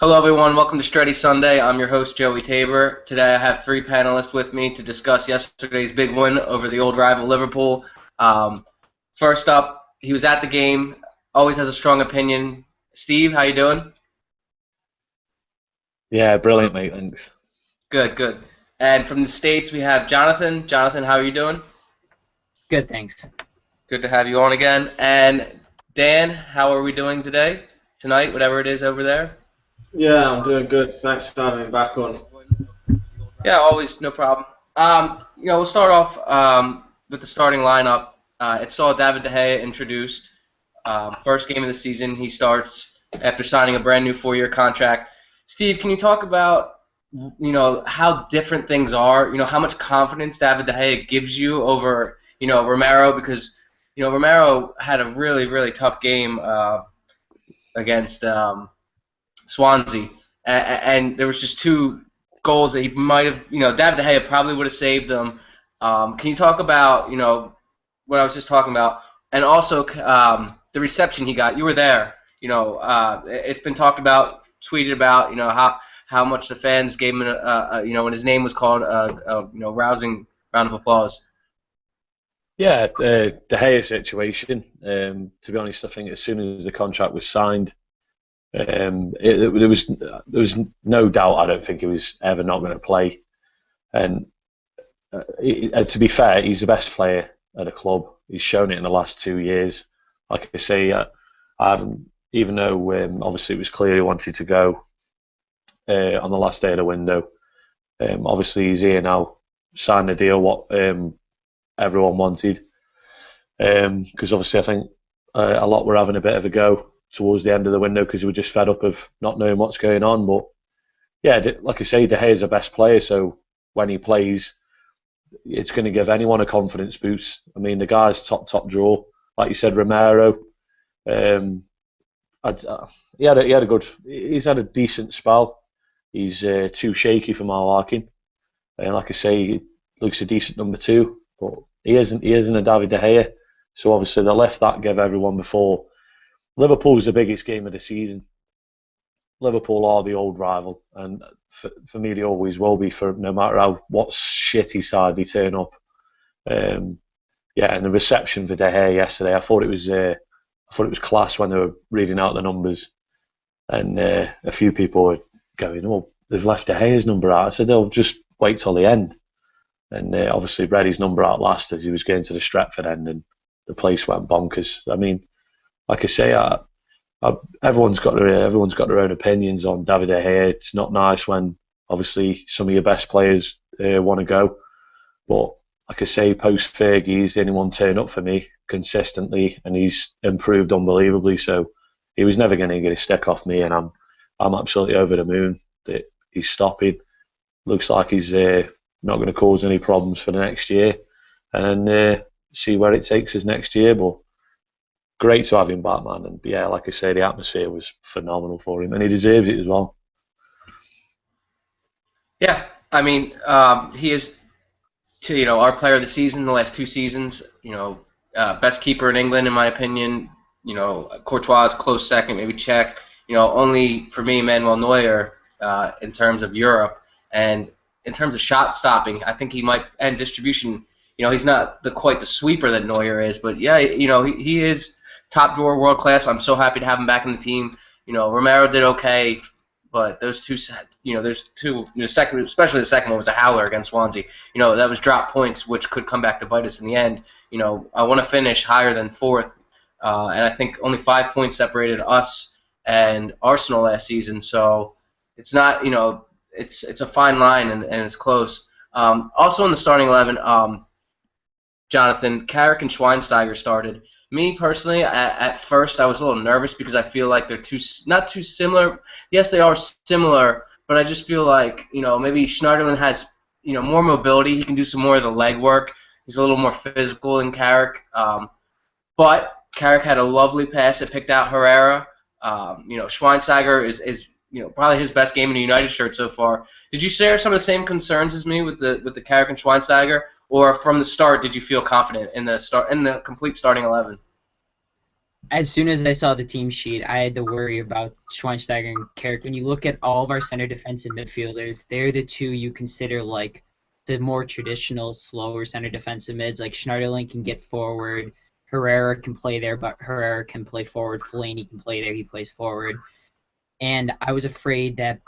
Hello, everyone. Welcome to Stretty Sunday. I'm your host, Joey Tabor. Today, I have three panelists with me to discuss yesterday's big win over the old rival Liverpool. First up, he was at the game, always has a strong opinion. Steve, how you doing? Yeah, brilliant, mate. Thanks. Good, good. And from the States, we have Jonathan. Jonathan, how are you doing? Good, thanks. Good to have you on again. And Dan, how are we doing today? Tonight, whatever it is over there? Yeah, I'm doing good. Thanks for having me back on. Yeah, always, no problem. We'll start off with the starting lineup. It saw David De Gea introduced. First game of the season, he starts after signing a brand new 4-year contract. Steve, can you talk about how different things are? How much confidence David De Gea gives you over Romero, because Romero had a really really tough game against Swansea, and there was just two goals that he might have, David De Gea probably would have saved them. Can you talk about, what I was just talking about, and also the reception he got? You were there. It's been talked about, tweeted about, how much the fans gave him, when his name was called, rousing round of applause. Yeah, De Gea situation. To be honest, I think as soon as the contract was signed, there was no doubt. I don't think he was ever not going to play. And to be fair, he's the best player at the club. He's shown it in the last 2 years. Like I say, I haven't, even though obviously it was clear he wanted to go on the last day of the window. Obviously he's here now, signed the deal what everyone wanted. Because obviously I think a lot were having a bit of a go towards the end of the window because we were just fed up of not knowing what's going on. But yeah, like I say, De Gea is the best player, so when he plays, it's going to give anyone a confidence boost. I mean, the guy's top draw, like you said, Romero. Um, he's had a decent spell. He's too shaky for my liking, and like I say, he looks a decent number two, but he isn't a David De Gea. So obviously they left that give everyone before. Liverpool's the biggest game of the season. Liverpool are the old rival, and for me they always will be. For no matter what shitty side they turn up. Yeah, and the reception for De Gea yesterday, I thought it was class when they were reading out the numbers, and a few people were going, "Oh, they've left De Gea's number out." I said they'll just wait till the end, and obviously read his number out last as he was going to the Stretford end, and the place went bonkers. I mean, like I say, everyone's got their own opinions on David De Gea. It's not nice when obviously some of your best players want to go, but like I say, post Fergie, he's the only one turning up for me consistently, and he's improved unbelievably. So he was never going to get a stick off me, and I'm absolutely over the moon that he's stopping. Looks like he's not going to cause any problems for the next year, and see where it takes us next year. But great to have him back, man. And yeah, like I say, the atmosphere was phenomenal for him, and he deserves it as well. Yeah, I mean, he is, our player of the season the last 2 seasons. Best keeper in England in my opinion. Courtois is close second, maybe Czech. Only for me, Manuel Neuer in terms of Europe, and in terms of shot stopping, I think he might, and distribution. He's not quite the sweeper that Neuer is, but yeah, he is top drawer, world class. I'm so happy to have him back in the team. Romero did okay, but those two, there's two. The second, especially the second one, was a howler against Swansea. That was drop points, which could come back to bite us in the end. I want to finish higher than fourth, and I think only 5 points separated us and Arsenal last season. So it's not, it's a fine line, and it's close. Also in the starting 11, Jonathan, Carrick and Schweinsteiger started. Me personally, at first I was a little nervous because I feel like they're not too similar. Yes, they are similar, but I just feel like maybe Schneiderlin has more mobility. He can do some more of the leg work. He's a little more physical than Carrick. But Carrick had a lovely pass that picked out Herrera. Schweinsteiger is probably his best game in a United shirt so far. Did you share some of the same concerns as me with the Carrick and Schweinsteiger? Or from the start, did you feel confident in the complete starting 11? as soon as I saw the team sheet, I had to worry about Schweinsteiger and Carrick. When you look at all of our center defensive midfielders, they're the two you consider like the more traditional, slower center defensive mids. Like Schneiderlin can get forward, Herrera can play there, but Herrera can play forward. Fellaini can play there, he plays forward. And I was afraid that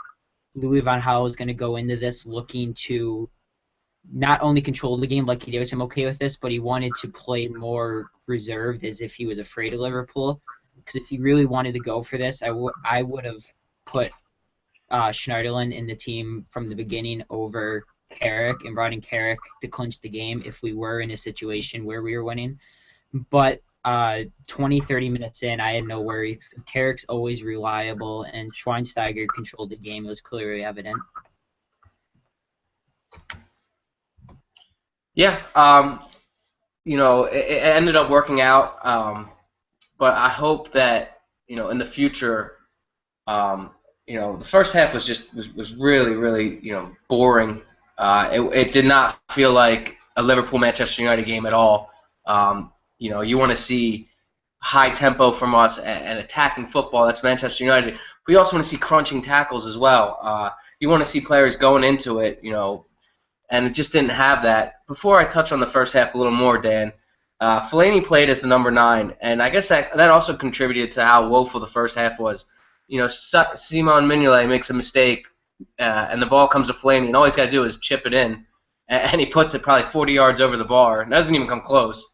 Louis van Gaal was going to go into this looking to not only control the game like he did, which I'm okay with this, but he wanted to play more reserved as if he was afraid of Liverpool. Because if he really wanted to go for this, I would have put Schneiderlin in the team from the beginning over Carrick and brought in Carrick to clinch the game if we were in a situation where we were winning. But 20, 30 minutes in, I had no worries. Carrick's always reliable, and Schweinsteiger controlled the game. It was clearly evident. Yeah, it ended up working out, but I hope that, in the future, the first half was really, really, boring. It did not feel like a Liverpool-Manchester United game at all. You want to see high tempo from us and attacking football. That's Manchester United. But you also want to see crunching tackles as well. You want to see players going into it, and it just didn't have that. Before I touch on the first half a little more, Dan, Fellaini played as the number 9, and I guess that also contributed to how woeful the first half was. Simon Mignolet makes a mistake, and the ball comes to Fellaini, and all he's got to do is chip it in, and he puts it probably 40 yards over the bar, and doesn't even come close.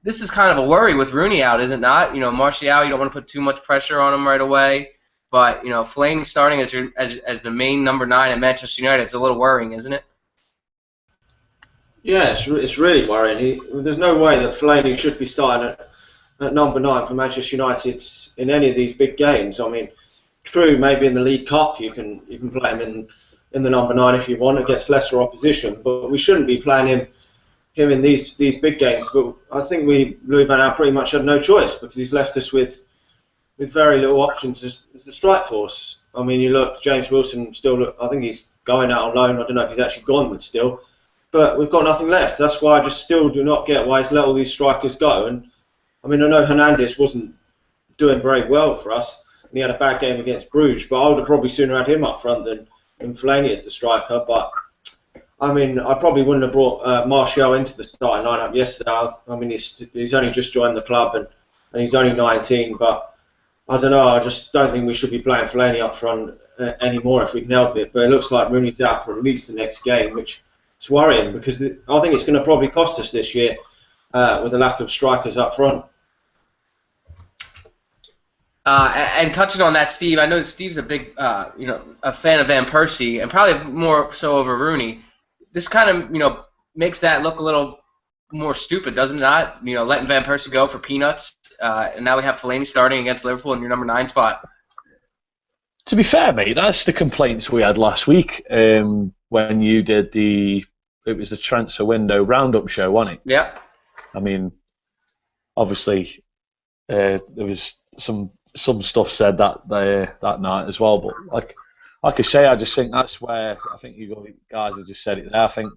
This is kind of a worry with Rooney out, is it not? Martial, you don't want to put too much pressure on him right away. But Fellaini starting as the main number 9 at Manchester United, it's a little worrying, isn't it? Yeah, it's really worrying. There's no way that Fellaini should be starting at number 9 for Manchester United in any of these big games. I mean, true, maybe in the League Cup you can play him in the number 9 if you want against lesser opposition, but we shouldn't be playing him in these big games. But I think Louis van Gaal pretty much had no choice, because he's left us with very little options as the strike force. I mean, you look, James Wilson I think he's going out on loan. I don't know if he's actually gone, but still. But we've got nothing left. That's why I just still do not get why he's let all these strikers go. And I mean, I know Hernandez wasn't doing very well for us, and he had a bad game against Bruges, but I would have probably sooner had him up front than Fellaini as the striker. But I mean, I probably wouldn't have brought Martial into the starting lineup yesterday. I mean, he's only just joined the club, and he's only 19, but I don't know, I just don't think we should be playing Fellaini up front anymore if we can help it. But it looks like Rooney's out for at least the next game, which is worrying, because I think it's going to probably cost us this year with the lack of strikers up front. And touching on that, Steve, I know Steve's a big, a fan of Van Persie, and probably more so over Rooney. This kind of, makes that look a little more stupid, doesn't it not? Letting Van Persie go for peanuts, and now we have Fellaini starting against Liverpool in your number 9 spot. To be fair, mate, that's the complaints we had last week when you did it was the transfer window roundup show, wasn't it? Yeah. I mean, obviously, there was some stuff said that night as well, but like I say, I just think that's where I think you guys have just said it there. I think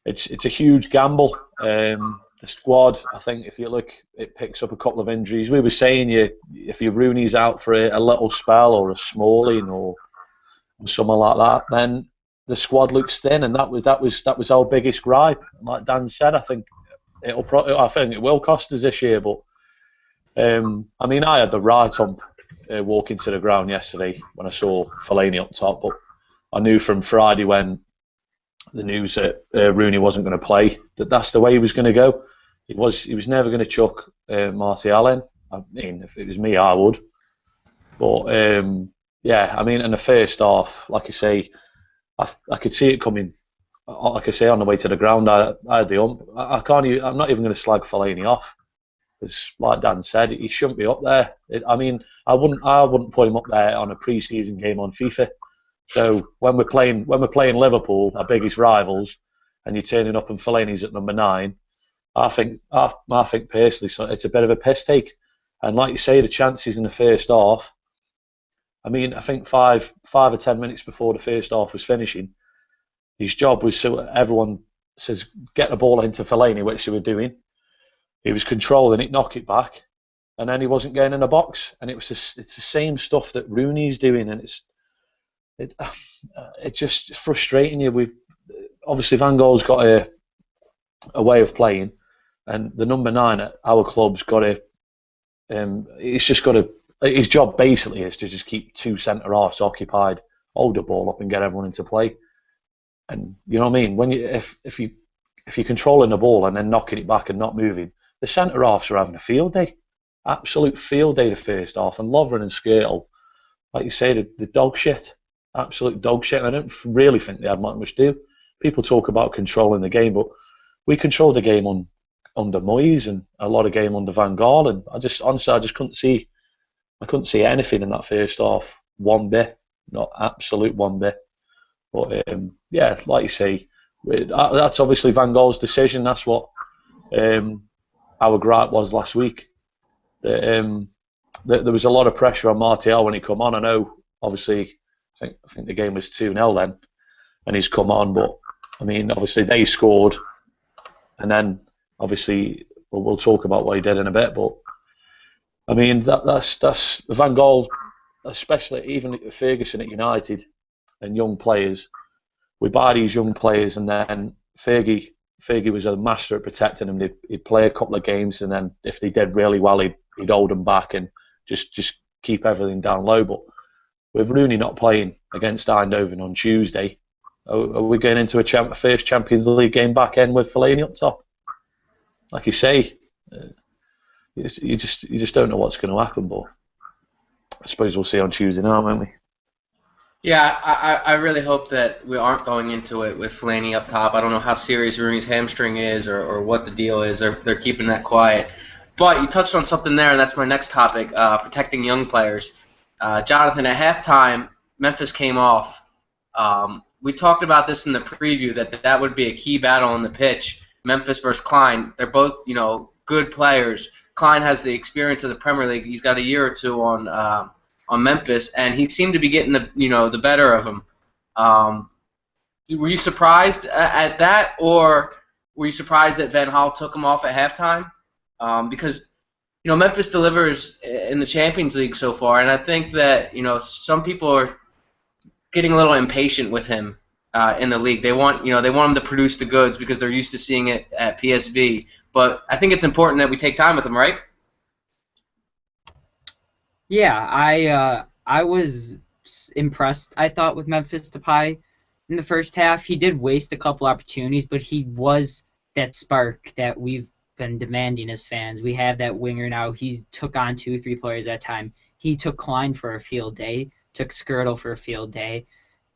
it's a huge gamble. The squad, I think, if you look, it picks up a couple of injuries. We were saying if your Rooney's out for a little spell or a Smalling or something like that, then the squad looks thin, and that was our biggest gripe. Like Dan said, I think it will cost us this year. But I mean, I had the right on walking to the ground yesterday when I saw Fellaini up top, but I knew from Friday when the news that Rooney wasn't going to play that's the way he was going to go. He was never going to chuck Martial in. I mean, if it was me, I would. But yeah, I mean, in the first half, like I say, I could see it coming. Like I say, on the way to the ground, I had the ump. I'm not even going to slag Fellaini off, because, like Dan said, he shouldn't be up there. I mean, I wouldn't put him up there on a pre-season game on FIFA. So when we're playing Liverpool, our biggest rivals, and you're turning up and Fellaini's at number 9, I think personally, so it's a bit of a piss take. And like you say, the chances in the first half. I mean, I think 5 or 10 minutes before the first half was finishing, his job was, so everyone says, get the ball into Fellaini, which they were doing. he was controlling it, knock it back, and then he wasn't getting in the box. And it's the same stuff that Rooney's doing, and it's just frustrating you. Obviously Van Gaal's got a way of playing, and the number 9 at our club's got to. He's just got to. His job basically is to just keep 2 centre halves occupied, hold the ball up, and get everyone into play. And you know what I mean? When if you're controlling the ball and then knocking it back and not moving, the centre halves are having a field day, absolute field day the first half. And Lovren and Skirtle, like you say, the dog shit, absolute dog shit. I don't really think they had much to do. People talk about controlling the game, but we controlled the game under Moyes and a lot of game under Van Gaal, and I just couldn't see anything in that first half, one bit, not absolute one bit. But yeah, like you say, that's obviously Van Gaal's decision. That's what our gripe was last week. That there was a lot of pressure on Martial when he come on. I know, obviously, I think the game was 2-0 then, and he's come on. But I mean, obviously they scored, and then obviously we'll talk about what he did in a bit. But I mean, that's Van Gaal, especially even Ferguson at United and young players. We buy these young players, and then Fergie was a master at protecting them. He'd play a couple of games, and then if they did really well, he'd hold them back and just keep everything down low. But with Rooney not playing against Eindhoven on Tuesday, are we going into a first Champions League game back end with Fellaini up top? Like you say, you just don't know what's going to happen. But I suppose we'll see on Tuesday night, won't we? Yeah, I really hope that we aren't going into it with Fellaini up top. I don't know how serious Rooney's hamstring is or what the deal is. They're keeping that quiet. But you touched on something there, and that's my next topic, protecting young players. Jonathan, at halftime, Memphis came off. We talked about this in the preview, that would be a key battle on the pitch, Memphis versus Klein. They're both, good players. Klein has the experience of the Premier League. He's got a year or two on Memphis, and he seemed to be getting the better of him. Were you surprised at that, or were you surprised that Van Gaal took him off at halftime? Because Memphis delivers in the Champions League so far, and I think that some people are getting a little impatient with him in the league. They want him to produce the goods because they're used to seeing it at PSV. But I think it's important that we take time with him, right? Yeah, I was impressed, I thought, with Memphis Depay in the first half. He did waste a couple opportunities, but he was that spark that we've been demanding as fans. We have that winger now. He took on 2-3 players at a time. He took Klein for a field day, took Skirtle for a field day,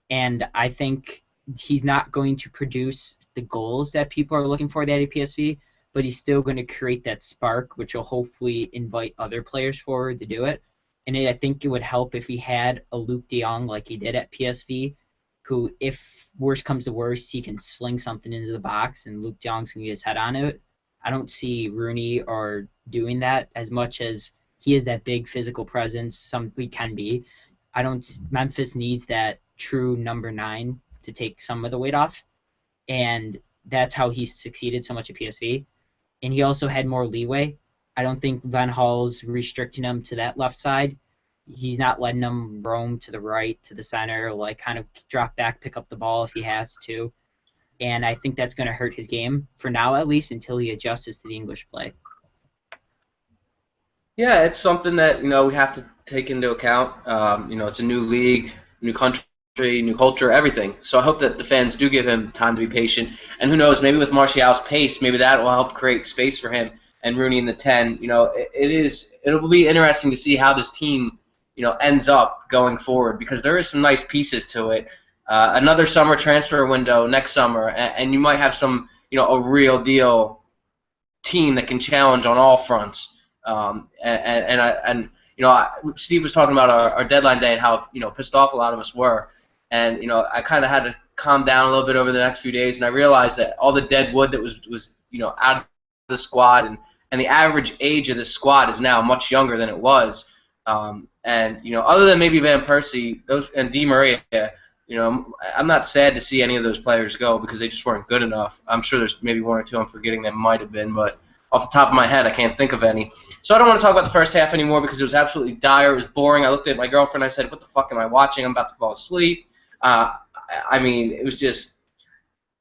and I think he's not going to produce the goals that people are looking for that at PSV, but he's still going to create that spark, which will hopefully invite other players forward to do it. And I think it would help if he had a Luke de Jong like he did at PSV, who, if worse comes to worse, he can sling something into the box and Luke de Jong's going to get his head on it. I don't see Rooney or doing that as much as he is that big physical presence. We can be. Memphis needs that true number 9 to take some of the weight off, and that's how he's succeeded so much at PSV. And he also had more leeway. I don't think Van Gaal's restricting him to that left side. He's not letting him roam to the right, to the center, kind of drop back, pick up the ball if he has to. And I think that's going to hurt his game, for now at least, until he adjusts to the English play. Yeah, it's something that we have to take into account. It's a new league, new country, new culture, everything. So I hope that the fans do give him time to be patient. And who knows, maybe with Martial's pace, maybe that will help create space for him and Rooney in the 10. It'll be interesting to see how this team ends up going forward, because there is some nice pieces to it. Another summer transfer window next summer, and you might have some a real deal team that can challenge on all fronts. Steve was talking about our deadline day and how pissed off a lot of us were, and I kind of had to calm down a little bit over the next few days, and I realized that all the dead wood that was out of the squad, and the average age of the squad is now much younger than it was. Other than maybe Van Persie, and Di Maria, I'm not sad to see any of those players go because they just weren't good enough. I'm sure there's maybe one or two I'm forgetting that might have been, but off the top of my head, I can't think of any. So I don't want to talk about the first half anymore because it was absolutely dire. It was boring. I looked at my girlfriend and I said, what the fuck am I watching? I'm about to fall asleep. I mean, it was just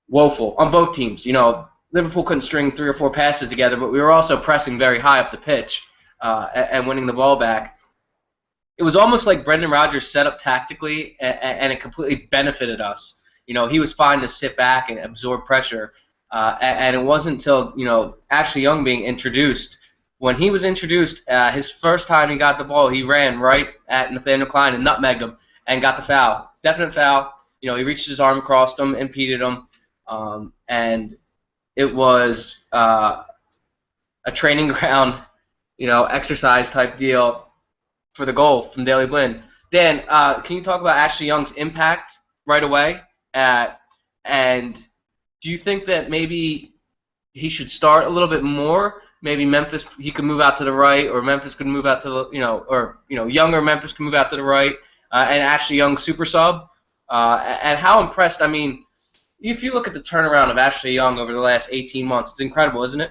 woeful on both teams. Liverpool couldn't string 3 or 4 passes together, but we were also pressing very high up the pitch and winning the ball back. It was almost like Brendan Rodgers set up tactically, and it completely benefited us. He was fine to sit back and absorb pressure, and it wasn't until Ashley Young being introduced. When he was introduced, his first time he got the ball, he ran right at Nathaniel Klein and nutmegged him and got the foul. Definite foul. He reached his arm across him, impeded him, and it was a training ground, exercise type deal for the goal from Daley Blind. Dan, can you talk about Ashley Young's impact right away? And do you think that maybe he should start a little bit more? Maybe Memphis, he could move out to the right, or Memphis could move out to the, younger Memphis could move out to the right, and Ashley Young super sub. And how impressed? I mean, if you look at the turnaround of Ashley Young over the last 18 months, it's incredible, isn't it?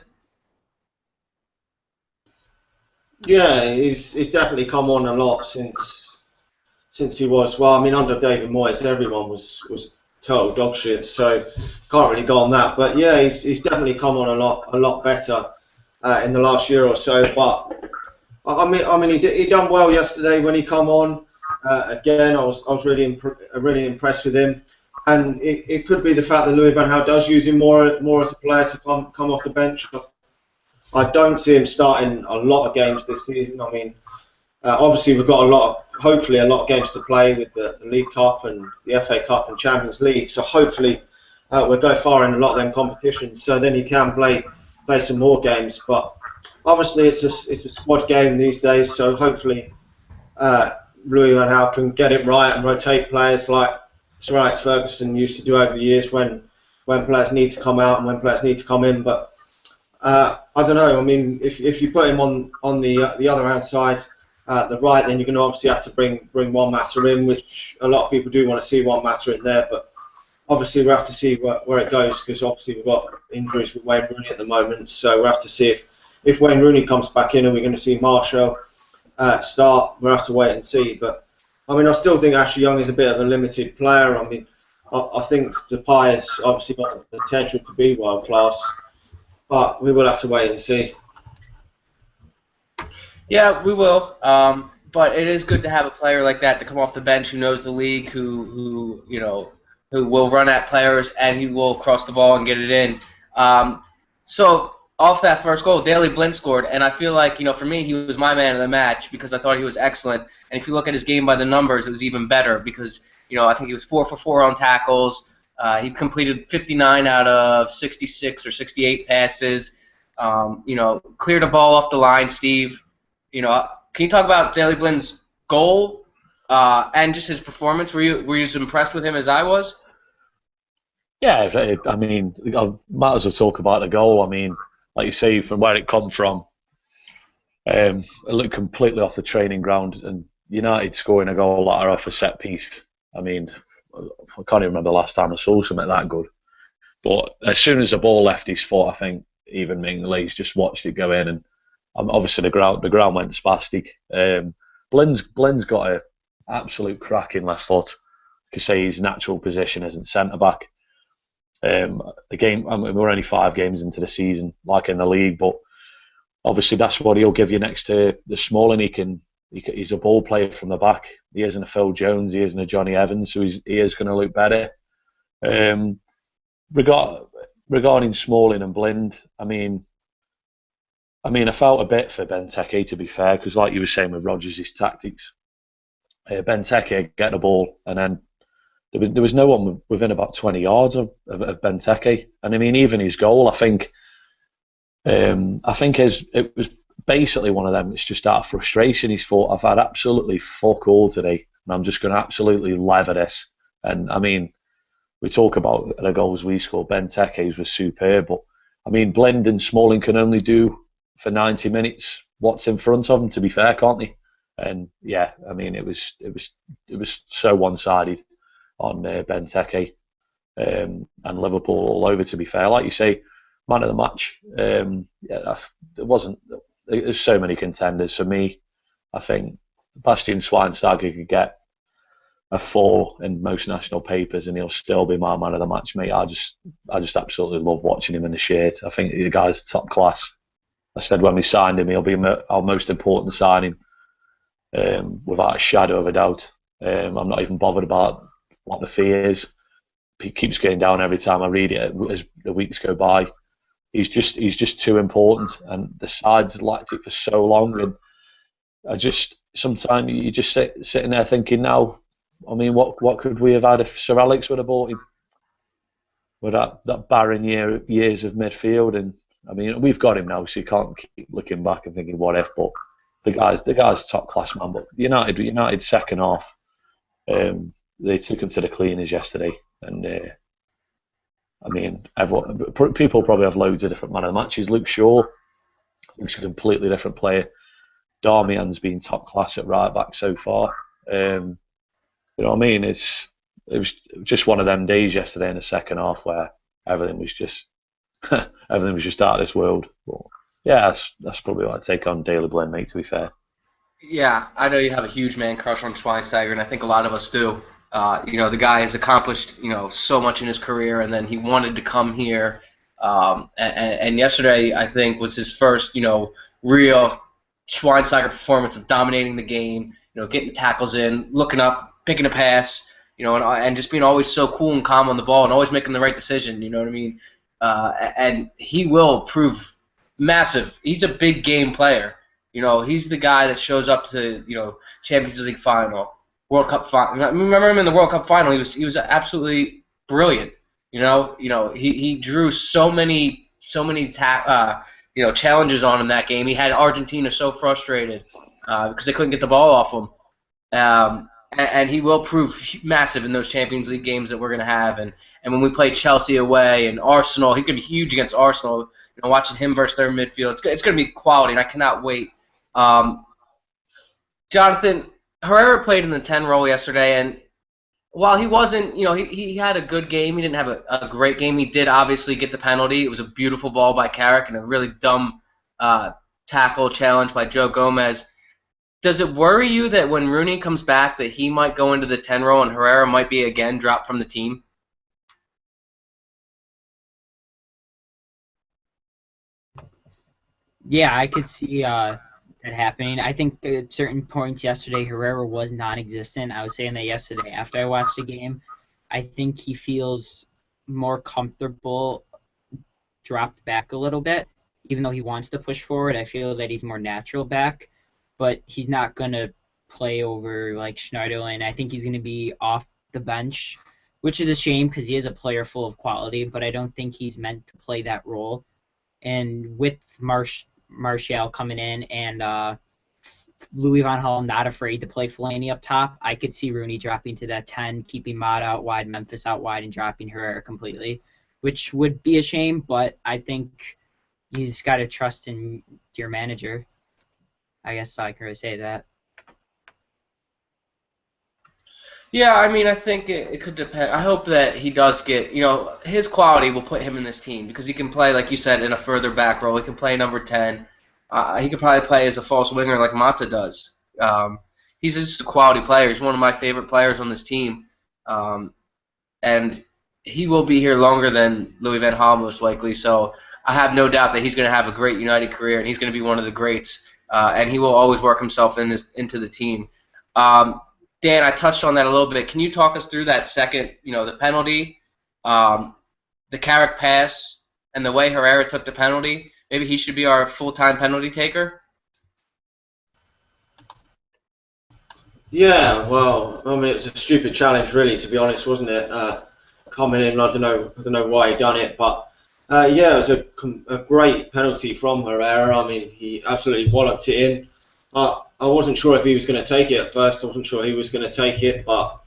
Yeah, he's definitely come on a lot since he was. Well, I mean, under David Moyes, everyone was total dog shit, so can't really go on that. But yeah, he's definitely come on a lot better in the last year or so. But I mean, he done well yesterday when he come on. Again, I was really impressed with him, and it could be the fact that Louis van Gaal does use him more as a player to come off the bench. I don't see him starting a lot of games this season. I mean, obviously we've got hopefully a lot of games to play with the League Cup and the FA Cup and Champions League. So hopefully we'll go far in a lot of them competitions. So then he can play some more games. But obviously it's a squad game these days. So hopefully Louis van Gaal can get it right and rotate players like Sir Alex Ferguson used to do over the years when players need to come out and when players need to come in. But I don't know. I mean, if you put him on the other hand side, the right, then you're going to obviously have to bring Juan Mata in, which a lot of people do want to see Juan Mata in there. But obviously we'll have to see where it goes, because obviously we've got injuries with Wayne Rooney at the moment. So we'll have to see if Wayne Rooney comes back in and we're going to see Marshall start. We'll have to wait and see. But I mean, I still think Ashley Young is a bit of a limited player. I mean, I think Depay has obviously got the potential to be world class. But we will have to wait and see. Yeah, we will. But it is good to have a player like that to come off the bench who knows the league, who will run at players, and he will cross the ball and get it in. So off that first goal, Daley Blind scored, and I feel like for me he was my man of the match because I thought he was excellent. And if you look at his game by the numbers, it was even better because I think he was 4 for 4 on tackles. He completed 59 out of 66 or 68 passes. Cleared a ball off the line, Steve. Can you talk about Daley Blind's goal and just his performance? Were you as impressed with him as I was? Yeah, I mean, I might as well talk about the goal. I mean, like you say, from where it come from, it looked completely off the training ground, and United scoring a goal like that off a set piece. I mean, I can't even remember the last time I saw something that good. But as soon as the ball left his foot, I think even Minglei's just watched it go in, and obviously the ground went spastic. Blind's got an absolute cracking left foot. You could say his natural position isn't centre back. The game, I mean, we're only 5 games into the season, like in the league, but obviously that's what he'll give you next to the Smalling. He's a ball player from the back. He isn't a Phil Jones. He isn't a Johnny Evans, so he is going to look better. Regarding Smalling and Blind, I mean, I felt a bit for Benteke, to be fair, because like you were saying with Rodgers' tactics, Benteke get the ball, and then there was no one within about 20 yards of Benteke, and I mean even his goal, I think it was basically one of them. It's just out of frustration. He's thought, I've had absolutely fuck all today, and I'm just going to absolutely lever this. And I mean, we talk about the goals we scored. Benteke's was superb, but I mean, Blind and Smalling can only do for 90 minutes what's in front of them. To be fair, can't they? And yeah, I mean, it was so one-sided on Benteke and Liverpool all over. To be fair, like you say, Man of the match. There wasn't. There's so many contenders. For me, I think Bastian Schweinsteiger could get a 4 in most national papers, and he'll still be my man of the match, mate. I just absolutely love watching him in the shirt. I think the guy's top class. I said when we signed him, he'll be our most important signing, without a shadow of a doubt. I'm not even bothered about what the fee is. He keeps going down every time I read it as the weeks go by. He's just too important, and the side's lacked it for so long. And I just sometimes you just sitting there thinking, now, I mean, what could we have had if Sir Alex would have bought him? With that barren years of midfield, and I mean, we've got him now, so you can't keep looking back and thinking what if. But the guy's top class, man. But United second half, they took him to the cleaners yesterday, and I mean, people probably have loads of different man of the matches. Luke Shaw, who's a completely different player. Darmian's been top class at right back so far. You know what I mean? It was just one of them days yesterday in the second half where everything was just out of this world. But yeah, that's probably what I'd take on Daley Blind, mate, to be fair. Yeah, I know you have a huge man crush on Schweinsteiger, and I think a lot of us do. The guy has accomplished, so much in his career, and then he wanted to come here. And yesterday, I think, was his first, real Schweinsteiger performance of dominating the game, getting the tackles in, looking up, picking a pass, and just being always so cool and calm on the ball and always making the right decision, you know what I mean? And he will prove massive. He's a big game player. He's the guy that shows up to, Champions League final, World Cup final. I remember him in the World Cup final. He was absolutely brilliant. He drew so many challenges on him that game. He had Argentina so frustrated because they couldn't get the ball off him. And he will prove massive in those Champions League games that we're going to have. And when we play Chelsea away and Arsenal, he's going to be huge against Arsenal. Watching him versus their midfield, it's going to be quality, and I cannot wait. Jonathan, Herrera played in the 10 role yesterday, and while he wasn't, he had a good game. He didn't have a great game. He did obviously get the penalty. It was a beautiful ball by Carrick and a really dumb tackle challenge by Joe Gomez. Does it worry you that when Rooney comes back that he might go into the 10 role and Herrera might be again dropped from the team? Yeah, I could see that happening. I think at certain points yesterday, Herrera was non-existent. I was saying that yesterday after I watched the game. I think he feels more comfortable dropped back a little bit. Even though he wants to push forward, I feel that he's more natural back. But he's not going to play over like Schneiderlin. I think he's going to be off the bench, which is a shame because he is a player full of quality, but I don't think he's meant to play that role. And with Martial coming in and Louis van Gaal not afraid to play Fellaini up top, I could see Rooney dropping to that 10, keeping Mata out wide, Memphis out wide, and dropping Herrera completely, which would be a shame, but I think you just got to trust in your manager. I guess I can really say that. Yeah, I mean, I think it could depend. I hope that he does get, his quality will put him in this team because he can play, like you said, in a further back role. He can play number 10. He could probably play as a false winger like Mata does. He's just a quality player. He's one of my favorite players on this team. And he will be here longer than Louis van Gaal most likely. So I have no doubt that he's going to have a great United career and he's going to be one of the greats. And he will always work himself into the team. Dan, I touched on that a little bit. Can you talk us through that second, the penalty, the Carrick pass, and the way Herrera took the penalty? Maybe he should be our full-time penalty taker? Yeah, well, I mean, it was a stupid challenge, really, to be honest, wasn't it? Coming in, I don't know why he done it, but yeah, it was a great penalty from Herrera. I mean, he absolutely walloped it in. I wasn't sure if he was going to take it at first. I wasn't sure he was going to take it, but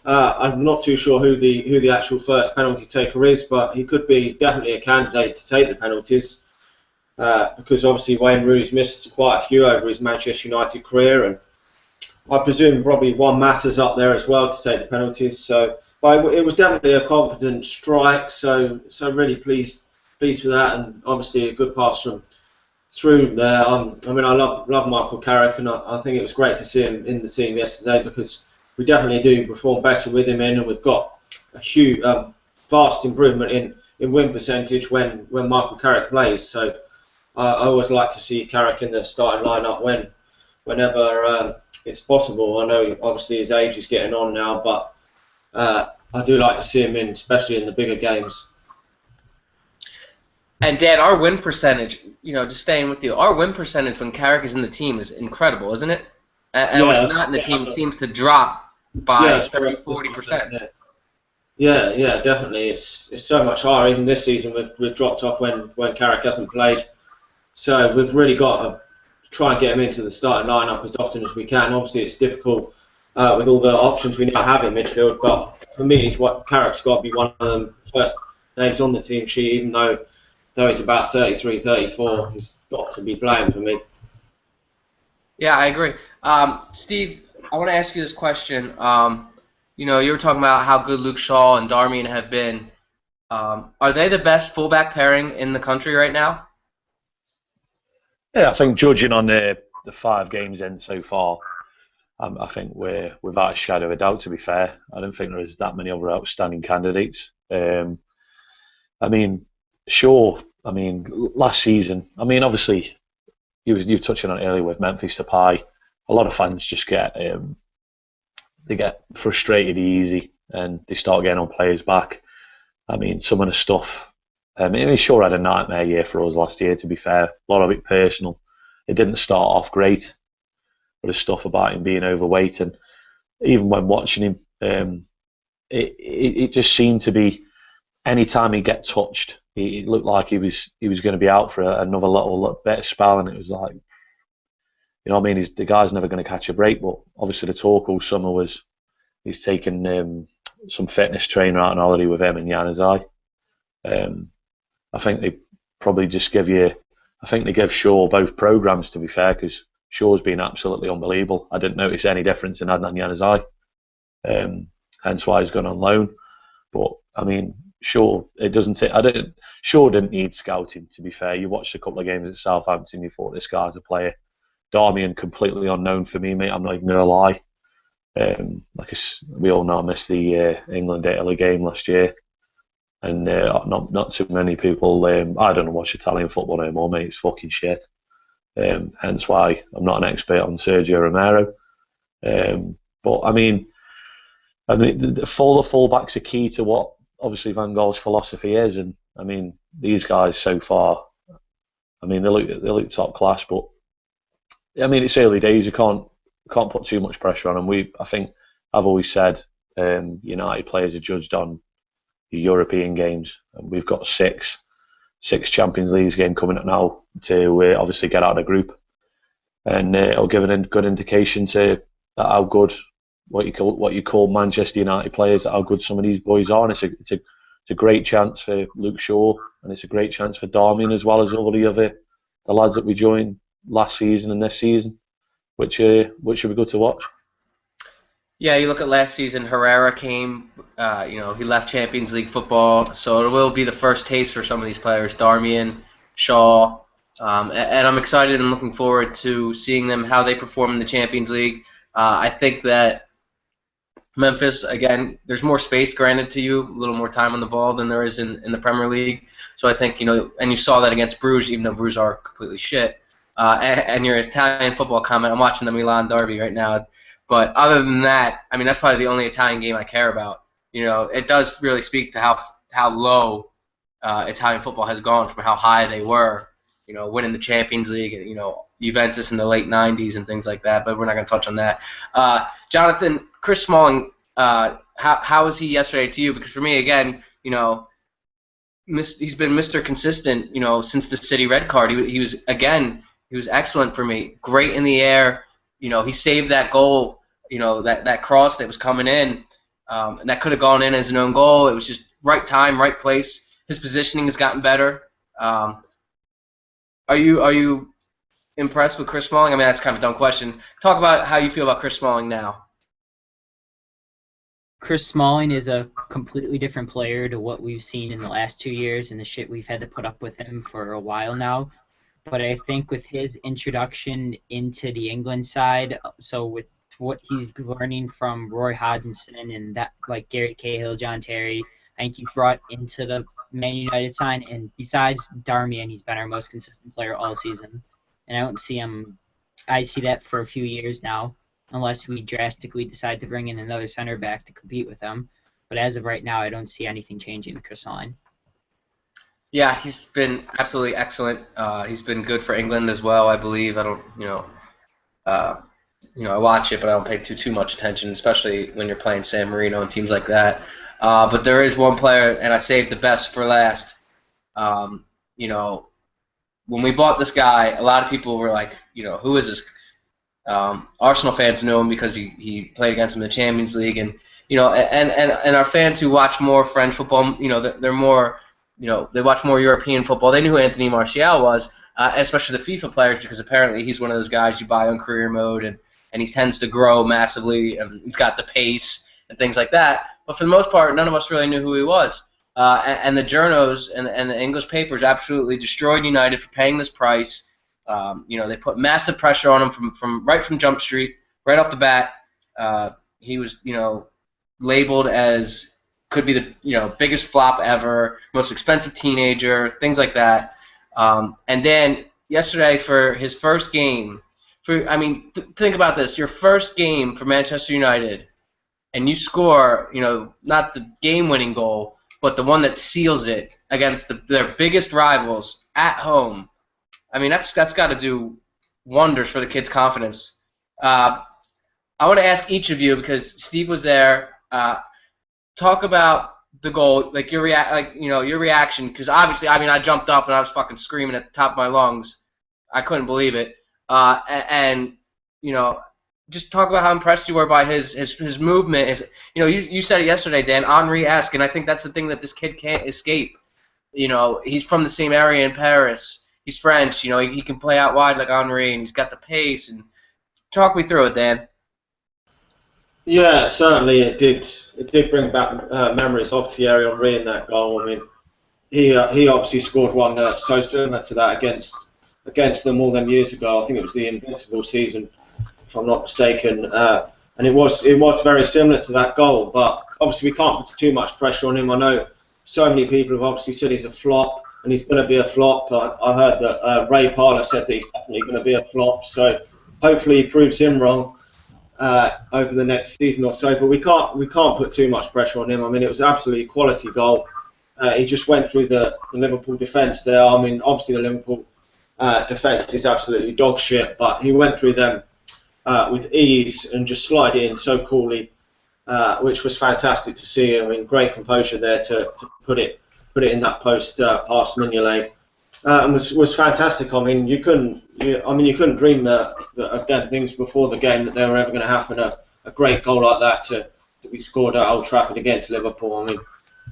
I'm not too sure who the actual first penalty taker is. But he could be definitely a candidate to take the penalties because obviously Wayne Rooney's missed quite a few over his Manchester United career, and I presume probably Juan Mata's up there as well to take the penalties. So, but it was definitely a confident strike. So really pleased pleased with that, and obviously a good pass from through there. I mean, I love Michael Carrick, and I think it was great to see him in the team yesterday because we definitely do perform better with him in, and we've got a huge, vast improvement in win percentage when Michael Carrick plays. So I always like to see Carrick in the starting lineup whenever it's possible. I know obviously his age is getting on now, but I do like to see him in, especially in the bigger games. And Dan, our win percentage, just staying with you, our win percentage when Carrick is in the team is incredible, isn't it? And when he's not in the team, it seems to drop by 30-40%. Yeah, definitely. It's so much higher. Even this season, we've dropped off when Carrick hasn't played. So we've really got to try and get him into the starting lineup as often as we can. Obviously, it's difficult with all the options we now have in midfield, but for me, Carrick's got to be one of the first names on the team sheet, even though he's about 33, 34. He's got to be playing for me. Yeah, I agree. Steve, I want to ask you this question. You were talking about how good Luke Shaw and Darmian have been. Are they the best fullback pairing in the country right now? Yeah, I think judging on the 5 games in so far, I think we're without a shadow of a doubt, to be fair. I don't think there's that many other outstanding candidates. I mean, sure, last season, obviously, you were touching on it earlier with Memphis Depay. A lot of fans just get frustrated easy and they start getting on players back. Some of the stuff. He sure had a nightmare year for us last year, to be fair. A lot of it personal. It didn't start off great, but the stuff about him being overweight, and even when watching him, it just seemed to be any time he get touched, it looked like he was going to be out for another little better spell, and it was like, the guy's never going to catch a break. But obviously the talk all summer was he's taken some fitness trainer out on holiday with him and Januzaj. I think they probably just give Shaw both programs, to be fair, because Shaw's been absolutely unbelievable. I didn't notice any difference in Adnan Januzaj, hence why he's gone on loan. But Shaw, Shaw didn't need scouting, to be fair. You watched a couple of games at Southampton, you thought this guy's a player. Darmian, completely unknown for me, mate. I'm not even gonna lie. We all know I missed the England-Italy game last year, and not too many people. I don't watch Italian football anymore, mate. It's fucking shit. Hence why I'm not an expert on Sergio Romero. But the fullbacks are key to what obviously Van Gaal's philosophy is, and these guys so far, they look top class. But it's early days. You can't put too much pressure on them. I think I've always said United players are judged on the European games, and we've got six Champions League games coming up now to obviously get out of the group, and it'll give a good indication to how good what you call Manchester United players, how good some of these boys are. And it's a great chance for Luke Shaw, and it's a great chance for Darmian, as well as all the lads that we joined last season and this season, which should be good to watch. Yeah, you look at last season, Herrera came, he left Champions League football, so it will be the first taste for some of these players, Darmian, Shaw, and I'm excited and looking forward to seeing them, how they perform in the Champions League. I think that Memphis, again, there's more space granted to you, a little more time on the ball than there is in the Premier League. So I think, and you saw that against Bruges, even though Bruges are completely shit. And your Italian football comment, I'm watching the Milan derby right now. But other than that, that's probably the only Italian game I care about. It does really speak to how low Italian football has gone from how high they were, winning the Champions League, and, Juventus in the late 90s and things like that, but we're not going to touch on that. Jonathan, Chris Smalling, how was he yesterday to you? Because for me, again, he's been Mr. Consistent, since the City red card. He was excellent for me. Great in the air. He saved that goal, that cross that was coming in, and that could have gone in as an own goal. It was just right time, right place. His positioning has gotten better. Are you impressed with Chris Smalling? That's kind of a dumb question. Talk about how you feel about Chris Smalling now. Chris Smalling is a completely different player to what we've seen in the last 2 years and the shit we've had to put up with him for a while now. But I think with his introduction into the England side, so with what he's learning from Roy Hodgson and that, like Gary Cahill, John Terry, I think he's brought into the Man United side. And besides Darmian, he's been our most consistent player all season. And I don't see him. I see that for a few years now, unless we drastically decide to bring in another center back to compete with him. But as of right now, I don't see anything changing with Chris Smalling. Yeah, he's been absolutely excellent. He's been good for England as well, I believe. I don't, I watch it, but I don't pay too much attention, especially when you're playing San Marino and teams like that. But there is one player, and I saved the best for last. When we bought this guy, a lot of people were like, who is this? Arsenal fans knew him because he played against them in the Champions League, and and our fans who watch more French football, they're more, they watch more European football. They knew who Anthony Martial was, especially the FIFA players, because apparently he's one of those guys you buy on career mode, and he tends to grow massively, and he's got the pace and things like that. But for the most part, none of us really knew who he was. And the journos and the English papers absolutely destroyed United for paying this price. They put massive pressure on him from Jump Street, right off the bat. He was, labeled as could be the biggest flop ever, most expensive teenager, things like that. And then yesterday for his first game, think about this: your first game for Manchester United, and you score, not the game-winning goal, but the one that seals it against their biggest rivals at home. That's got to do wonders for the kid's confidence. I want to ask each of you, because Steve was there. Talk about the goal, like your reaction, because obviously, I jumped up and I was fucking screaming at the top of my lungs. I couldn't believe it. Just talk about how impressed you were by his movement. You said it yesterday, Dan, Henry-esque, and I think that's the thing that this kid can't escape. He's from the same area in Paris. He's French. He can play out wide like Henry, and he's got the pace. And talk me through it, Dan. Yeah, certainly it did. It did bring back memories of Thierry Henry in that goal. He obviously scored one so similar to that against them all them years ago. I think it was the Invincible season, if I'm not mistaken. And it was very similar to that goal. But obviously we can't put too much pressure on him. I know so many people have obviously said he's a flop, and he's going to be a flop. I heard that Ray Parlour said that he's definitely going to be a flop. So hopefully he proves him wrong over the next season or so. But we can't put too much pressure on him. It was absolutely quality goal. He just went through the Liverpool defence there. Obviously the Liverpool defence is absolutely dog shit, but he went through them with ease and just slid in so coolly, which was fantastic to see. Great composure there to put it in that post past Mignolet, and was fantastic. You couldn't dream that again, things before the game, that they were ever going to happen. A great goal like that to be scored at Old Trafford against Liverpool.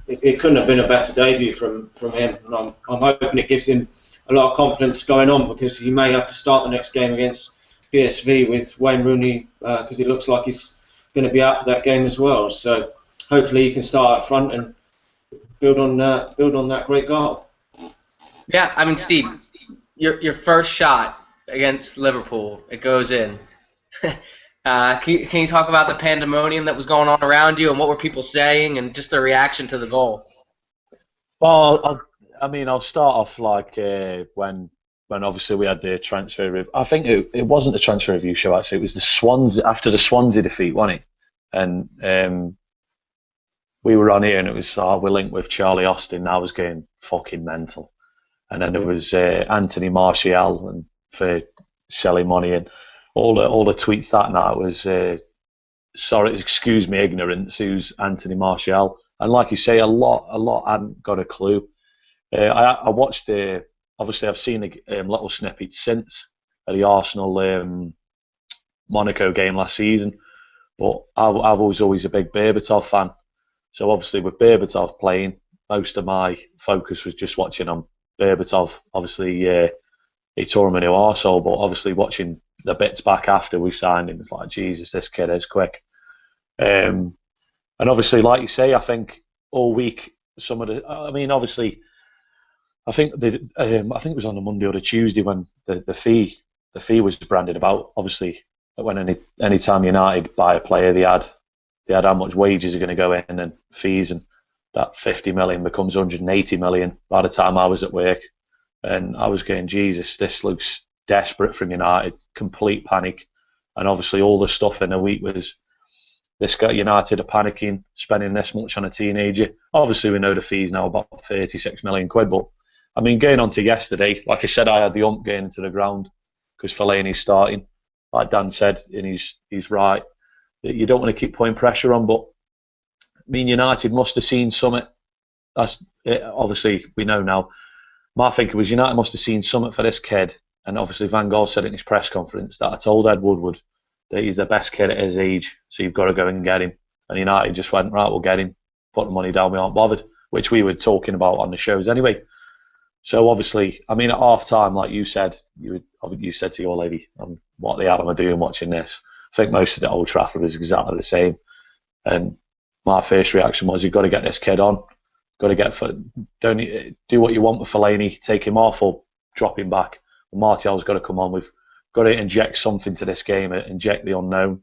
It couldn't have been a better debut from him, and I'm hoping it gives him a lot of confidence going on, because he may have to start the next game against PSV with Wayne Rooney, because it looks like he's going to be out for that game as well. So hopefully he can start up front and build on that great goal. Yeah, Steve, your first shot against Liverpool, it goes in. Can you talk about the pandemonium that was going on around you, and what were people saying, and just their reaction to the goal? Well, I'll start off like when obviously we had the transfer review. I think it wasn't the transfer review show, actually. It was the Swansea, after the Swansea defeat, wasn't it? And we were on here, and it was, we're linked with Charlie Austin. I was getting fucking mental. And then there was Anthony Martial, and for selling money, and all the tweets that night was, sorry, excuse me, ignorance, who's Anthony Martial. And like you say, a lot hadn't got a clue. I watched obviously I've seen a little snippet since at the Arsenal Monaco game last season, but I was always a big Berbatov fan. So obviously with Berbatov playing, most of my focus was just watching on Berbatov. Obviously he tore him a new arsehole, but obviously watching the bits back after we signed him, it's like, Jesus, this kid is quick. And And obviously, like you say, I think all week some of the. I mean, obviously, I think I think it was on the Monday or the Tuesday when the fee was branded about. Obviously, when any time United buy a player, they had how much wages are going to go in and fees, and that 50 million becomes 180 million by the time I was at work, and I was going, Jesus, this looks desperate from United, complete panic, and obviously all the stuff in a week was. This got United are panicking, spending this much on a teenager. Obviously, we know the fee's now about 36 million quid, but I mean, going on to yesterday, like I said, I had the ump going into the ground because Fellaini's starting. Like Dan said, and he's right. You don't want to keep putting pressure on, but I mean, United must have seen something. Obviously, we know now. My thinking was United must have seen something for this kid, and obviously Van Gaal said in his press conference that I told Ed Woodward that he's the best kid at his age, so you've got to go and get him. And United just went, right, we'll get him, put the money down, we aren't bothered, which we were talking about on the shows anyway. So obviously, I mean, at half time, like you said, you said to your lady, what the hell am I doing watching this? I think most of the Old Trafford was exactly the same. And my first reaction was, you've got to get this kid on. Got to don't do what you want with Fellaini, take him off or drop him back. Martial's got to come on. We've got to inject something to this game, inject the unknown.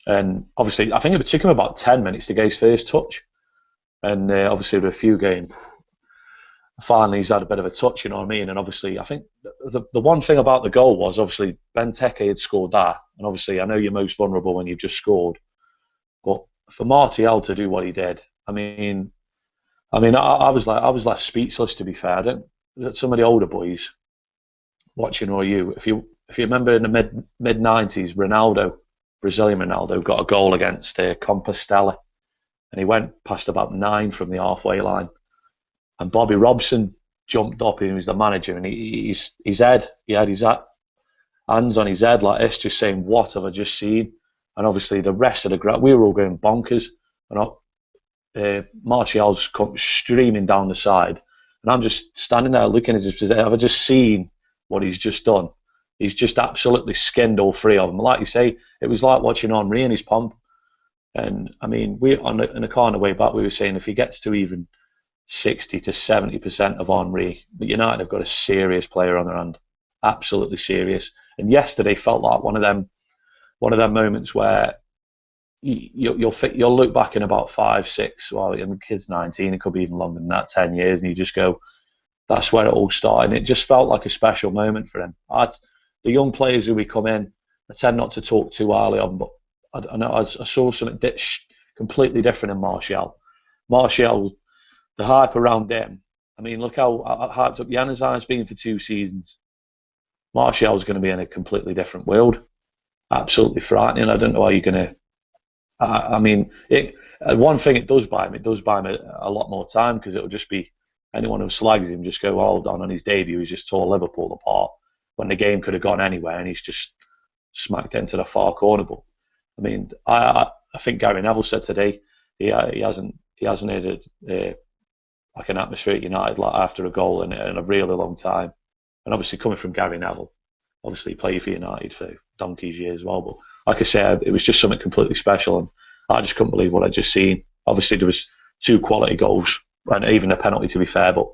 And obviously, I think it took him about 10 minutes to get his first touch. And obviously, with a few games, finally he's had a bit of a touch, you know what I mean? And obviously, I think the one thing about the goal was, obviously, Benteke had scored that. And obviously, I know you're most vulnerable when you've just scored. But for Martial to do what he did, I was left speechless, to be fair. Some of the older boys watching, or you, if you remember in the mid 90s, Brazilian Ronaldo got a goal against Compostela, and he went past about 9 from the halfway line, and Bobby Robson jumped up, and he was the manager, and he had his hands on his head like this, just saying, "What have I just seen?" And obviously the rest of the ground, we were all going bonkers, and Martial's come streaming down the side, and I'm just standing there looking at his position. Have I just seen what he's just done? He's just absolutely skinned all three of them. Like you say, it was like watching Henry in his pomp. And I mean, in the car on the way back, we were saying if he gets to even 60 to 70% of Henry, but United have got a serious player on their hand, absolutely serious. And yesterday felt like one of them moments where you'll look back in about 5, 6, well, the kid's 19, it could be even longer than that, 10 years, and you just go, that's where it all started. And it just felt like a special moment for him. The young players who we come in, I tend not to talk too highly of them, but I know I saw something completely different in Martial. Martial, the hype around him, I mean, look how hyped up Januzaj's been for 2 seasons. Martial's going to be in a completely different world. Absolutely frightening. I don't know how you're going to... I mean, one thing it does buy him a lot more time, because it'll just be anyone who slags him just go, hold on his debut, he's just tore Liverpool apart when the game could have gone anywhere, and he's just smacked into the far corner. But I mean, I think Gary Neville said today he hasn't had like an atmosphere at United like after a goal in a really long time. And obviously coming from Gary Neville, obviously he played for United for donkey's years as well. But like I said, it was just something completely special, and I just couldn't believe what I'd just seen. Obviously there was 2 quality goals and even a penalty, to be fair, but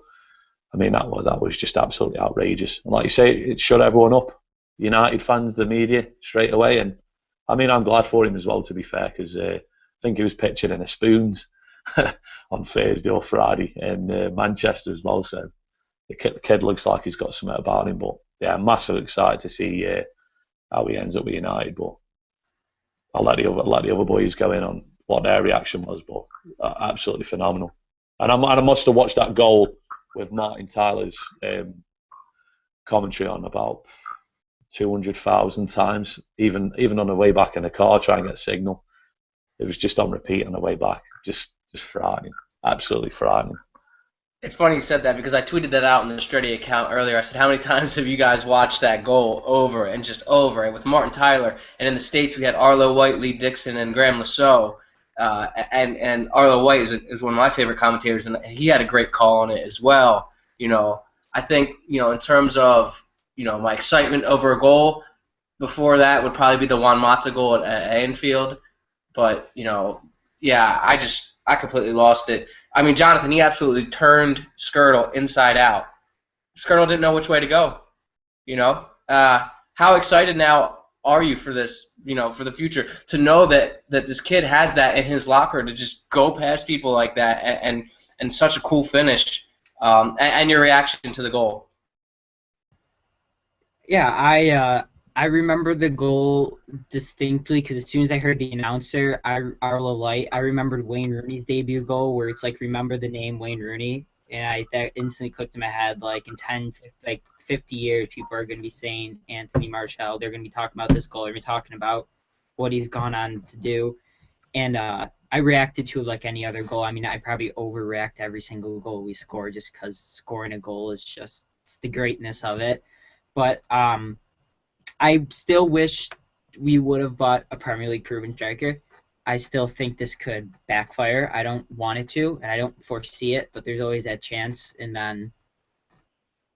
I mean that was just absolutely outrageous. And like you say, it shut everyone up, United fans, the media, straight away. And I mean, I'm glad for him as well, to be fair, because I think he was pictured in a Spoons on Thursday or Friday in Manchester as well. So the kid looks like he's got something about him. But yeah, I'm massively excited to see how he ends up with United. But I'll let the other boys go in on what their reaction was. But absolutely phenomenal. And I must have watched that goal with Martin Tyler's commentary on about 200,000 times, even on the way back in the car trying to get signal. It was just on repeat on the way back. Just frightening. Absolutely frightening. It's funny you said that, because I tweeted that out in the Stretty account earlier. I said, how many times have you guys watched that goal over and just over? And with Martin Tyler, and in the States we had Arlo White, Lee Dixon, and Graham Lasso. And Arlo White is one of my favorite commentators, and he had a great call on it as well. You know, I think, you know, in terms of, you know, my excitement over a goal, before that would probably be the Juan Mata goal at Anfield. But, you know, yeah, I completely lost it. I mean, Jonathan, he absolutely turned Skirtle inside out. Skirtle didn't know which way to go. You know, how excited now are you for this? You know, for the future, to know that this kid has that in his locker to just go past people like that, and such a cool finish, and your reaction to the goal. Yeah, I remember the goal distinctly because as soon as I heard the announcer, Arlo Light, I remembered Wayne Rooney's debut goal where it's like remember the name Wayne Rooney, and that instantly clicked in my head. Like in 10, like 50 years, people are going to be saying Anthony Martial. They're going to be talking about this goal. They're going to be talking about what he's gone on to do, and I reacted to it like any other goal. I mean, I probably overreact every single goal we score just because scoring a goal is just it's the greatness of it. But I still wish we would have bought a Premier League proven striker. I still think this could backfire. I don't want it to, and I don't foresee it, but there's always that chance. And then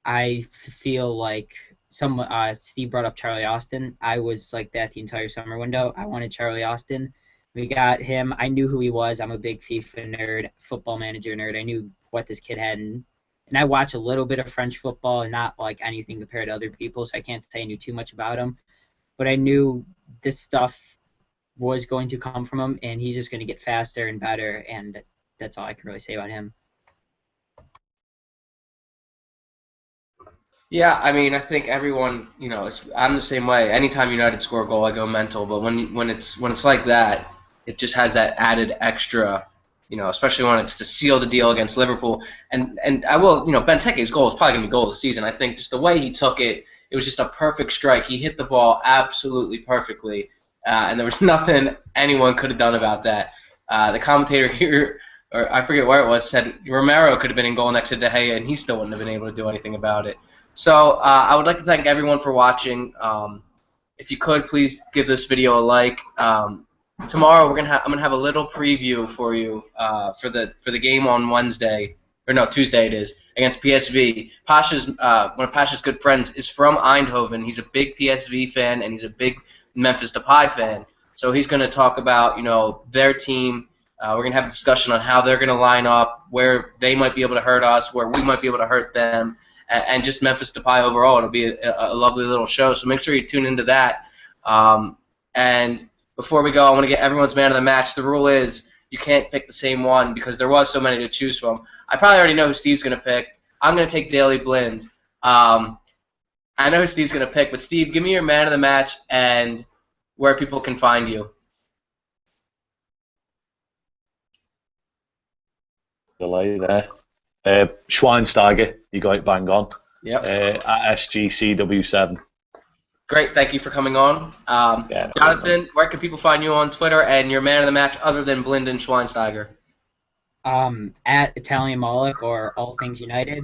I feel like Steve brought up Charlie Austin. I was like that the entire summer window. I wanted Charlie Austin. We got him. I knew who he was. I'm a big FIFA nerd, football manager nerd. I knew what this kid had, and I watch a little bit of French football and not like anything compared to other people, so I can't say I knew too much about him. But I knew this stuff was going to come from him, and he's just going to get faster and better, and that's all I can really say about him. Yeah, I mean, I think everyone, you know, I'm the same way. Anytime United score a goal, I go mental. But when it's like that, it just has that added extra, you know, especially when it's to seal the deal against Liverpool. And I will, you know, Benteke's goal is probably going to be goal of the season. I think just the way he took it, it was just a perfect strike. He hit the ball absolutely perfectly, and there was nothing anyone could have done about that. The commentator here, or I forget where it was, said Romero could have been in goal next to De Gea, and he still wouldn't have been able to do anything about it. So I would like to thank everyone for watching. If you could, please give this video a like. Tomorrow I'm gonna have a little preview for you for the game on Wednesday, or no, Tuesday it is, against PSV. Pasha's one of Pasha's good friends is from Eindhoven. He's a big PSV fan and he's a big Memphis Depay fan. So he's gonna talk about, you know, their team. We're gonna have a discussion on how they're gonna line up, where they might be able to hurt us, where we might be able to hurt them, and just Memphis Depay overall. It'll be a lovely little show. So make sure you tune into that. And before we go, I want to get everyone's man of the match. The rule is you can't pick the same one because there was so many to choose from. I probably already know who Steve's going to pick. I'm going to take Daley Blind. I know who Steve's going to pick, but Steve, give me your man of the match and where people can find you. Delay there. Schweinsteiger, you got it bang on. Yep. At SGCW7. Great, thank you for coming on. Jonathan, where can people find you on Twitter and your man of the match other than Blind and Schweinsteiger? At Italian Moloch or All Things United.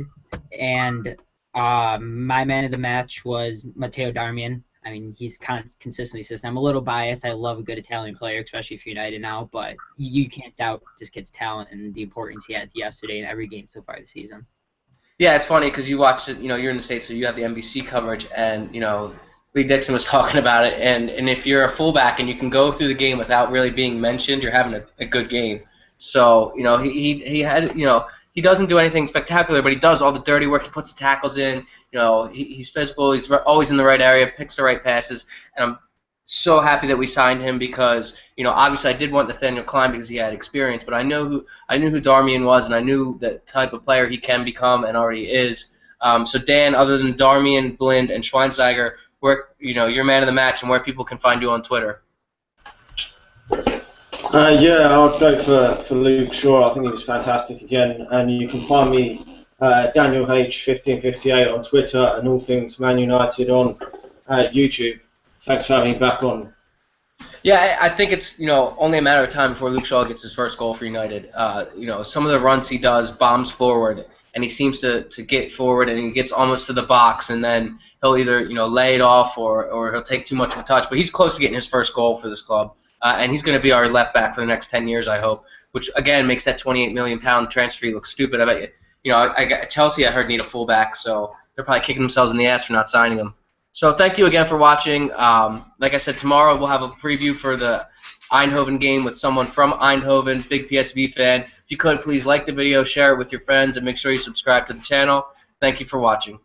And my man of the match was Matteo Darmian. I mean, he's kind of consistently consistent. I'm a little biased. I love a good Italian player, especially for United now, but you can't doubt this kid's talent and the importance he had yesterday in every game so far this season. Yeah, it's funny because you watched it, you know, you're in the States, so you have the NBC coverage, and, you know, Lee Dixon was talking about it, and if you're a fullback and you can go through the game without really being mentioned, you're having a good game. So, you know, he had, you know, he doesn't do anything spectacular, but he does all the dirty work. He puts the tackles in. You know, he's physical. He's always in the right area, picks the right passes, and I'm so happy that we signed him because, you know, obviously I did want Nathaniel Klein because he had experience, but I knew who Darmian was, and I knew the type of player he can become and already is. So Dan, other than Darmian, Blind, and Schweinsteiger, where, you know, you're man of the match and where people can find you on Twitter. Yeah, I'll go for Luke Shaw. I think he was fantastic again. And you can find me, Daniel H1558 on Twitter and All Things Man United on YouTube. Thanks for having me back on. Yeah, I think it's, you know, only a matter of time before Luke Shaw gets his first goal for United. You know, some of the runs he does, bombs forward, and he seems to get forward and he gets almost to the box, and then he'll either, you know, lay it off or he'll take too much of a touch. But he's close to getting his first goal for this club. And he's going to be our left back for the next 10 years, I hope, which, again, makes that £28 million transfer fee look stupid. I bet you know, Chelsea, I heard, need a fullback, so they're probably kicking themselves in the ass for not signing him. So thank you again for watching. Like I said, tomorrow we'll have a preview for the Eindhoven game with someone from Eindhoven, big PSV fan. If you could, please like the video, share it with your friends, and make sure you subscribe to the channel. Thank you for watching.